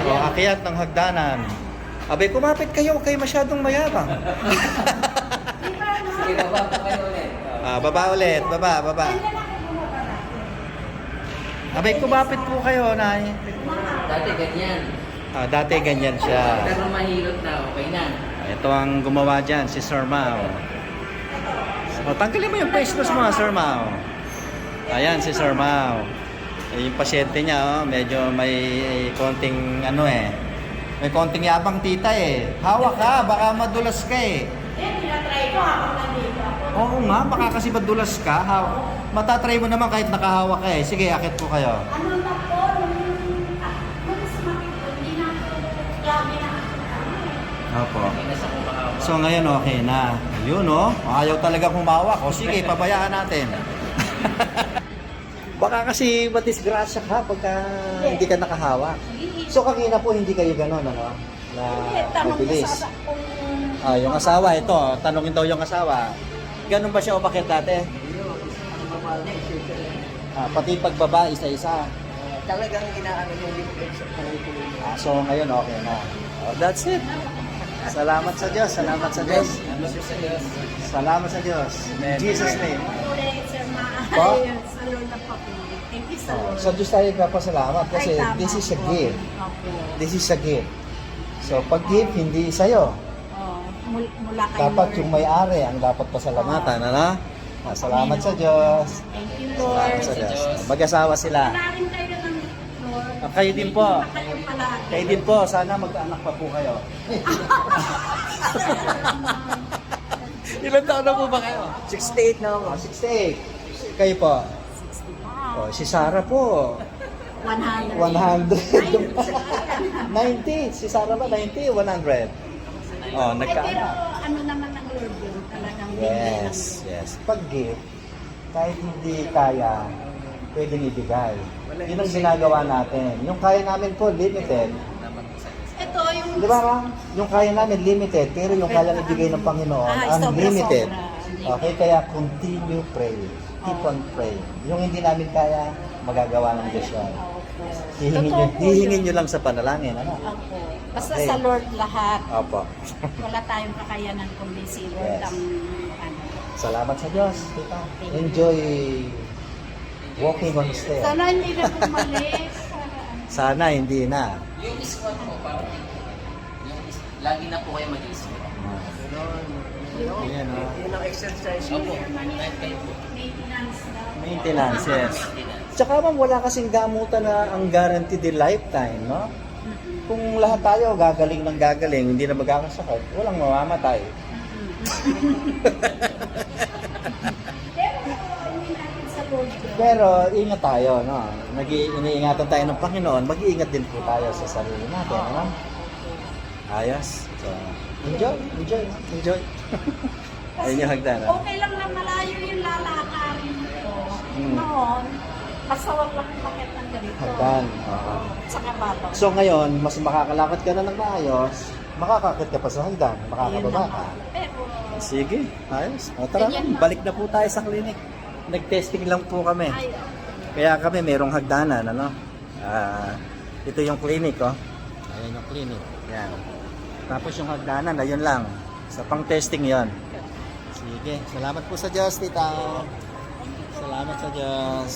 O, akyat ng hagdanan. Abay, kumapit kayo, kayo masyadong mayabang. Sige, baba po kayo ulit. Baba ulit, baba. Abay, kumapit po kayo, Nay. Dati ganyan. Dati ganyan siya. Pero mahilot na, okay na. Ito ang gumawa dyan, si Sir Mao. Tanggalin mo yung face mask mo, Sir Mao. Ayan, si Sir Mao. Yung pasyente niya, medyo may konting may konting yabang tita eh. Hawak ka, baka madulas ka eh. Tinatry ko habang nandito ako. Oo nga, baka kasi madulas ka. Matatry mo naman kahit nakahawak ka eh. Sige, akit po kayo. Ano na po, nung sumakit ko, hindi na ako lagi na ako. Opo. Okay na sa kumakawa. So ngayon okay na. Yun ayaw talaga humawak. O sige, pabayaan natin. Baka kasi madisgrasya ka pagka hindi ka nakahawak. So kanina po hindi kayo gano'n, ano? Na Tanong ko mabilis. sa kung Yung asawa, ito, tanongin daw yung asawa. Ganun ba siya umakit dati? Pati pagbaba, isa-isa. Talagang inaano yung lift sa pangituloy. So ngayon okay na. That's it. Salamat sa Diyos, salamat sa Diyos. Salamat sa Diyos. In Jesus' name. ulit, Sir Po? Sa Lord na papuri. Thank you sa Lord. Sa Diyos tayo nagpapasalamat kasi Ay, tama this is a po. gift. Opo. This is a gift. So pag gift, hindi sa'yo. Mula kay Dapat Lord. yung may-ari ang dapat pasalamatan, ano? Salamat sa Diyos. Thank you, Salamat Lord. sa Diyos. Mag-asawa sila. Palarin kayo ng Lord. Kayo din po. Kayo palagi. Kayo din po. Sana mag-anak pa po kayo. Ilan taon na po ba kayo? 68 na ako. 68. Kayo po? 65. Si Sarah po. 100. 100. 90. Si Sarah ba? 90? 100. Pero Nagkaanak. ano naman ang Lord yun? Talagang bigay ng Yes, yes. Pag gift, kahit hindi kaya, pwedeng ibigay. Yun ang ginagawa natin. Yung kaya namin po, limited. Ito yung... Di ba, Ram? Yung kaya namin, limited. Pero yung kaya ibigay ng Panginoon, unlimited. sobra. Okay, kaya continue pray. Keep on pray. Yung hindi namin kaya, magagawa ng Diyos yan. Hihingin nyo lang sa panalangin. Ano? Opo. Basta Okay. sa Lord lahat. Opo. Wala tayong kakayanan kundi si Lord Yes. ang ano. Salamat sa Diyos. Tita. Enjoy walking on stairs. Sana hindi na bumalik. Sana hindi na. Yung squat po, parang lagi na po kayo mag-squat. Ayan, Yun ang exercise. Opo. Kahit kayo po. Maintenance na. Maintenance, yes. Tsaka ma'am, wala kasing gamutan na ang guaranteed lifetime, no? Kung lahat tayo gagaling ng gagaling, hindi na magkakasakit, walang mamamatay. Pero hindi natin sa Lord yun. Pero ingat tayo, no? Iniingatan tayo ng Panginoon, mag-iingat din po tayo sa sarili natin, no? Ayos. So, enjoy. Ayun yung hagdan, no? Okay lang na malayo yung lalakarin ko. Hmm. Noon, basta wag lang bakit ng ganito. Hagdan, oo. Saka babaw. So ngayon, mas makakalakad ka na ng maayos, makakakit ka pa sa hagdan, makakababa ka. Pero, Sige, ayos. O tara, Ganyan na. balik na po tayo sa clinic. Nag-testing lang po kami. ay, Kaya kami merong hagdanan, ano? Ito yung clinic, oh. Ayan yung clinic. Yan. Tapos yung hagdanan, ayun lang. Sa pang-testing yon. Sige, salamat po sa Diyos, tita. Salamat sa Diyos.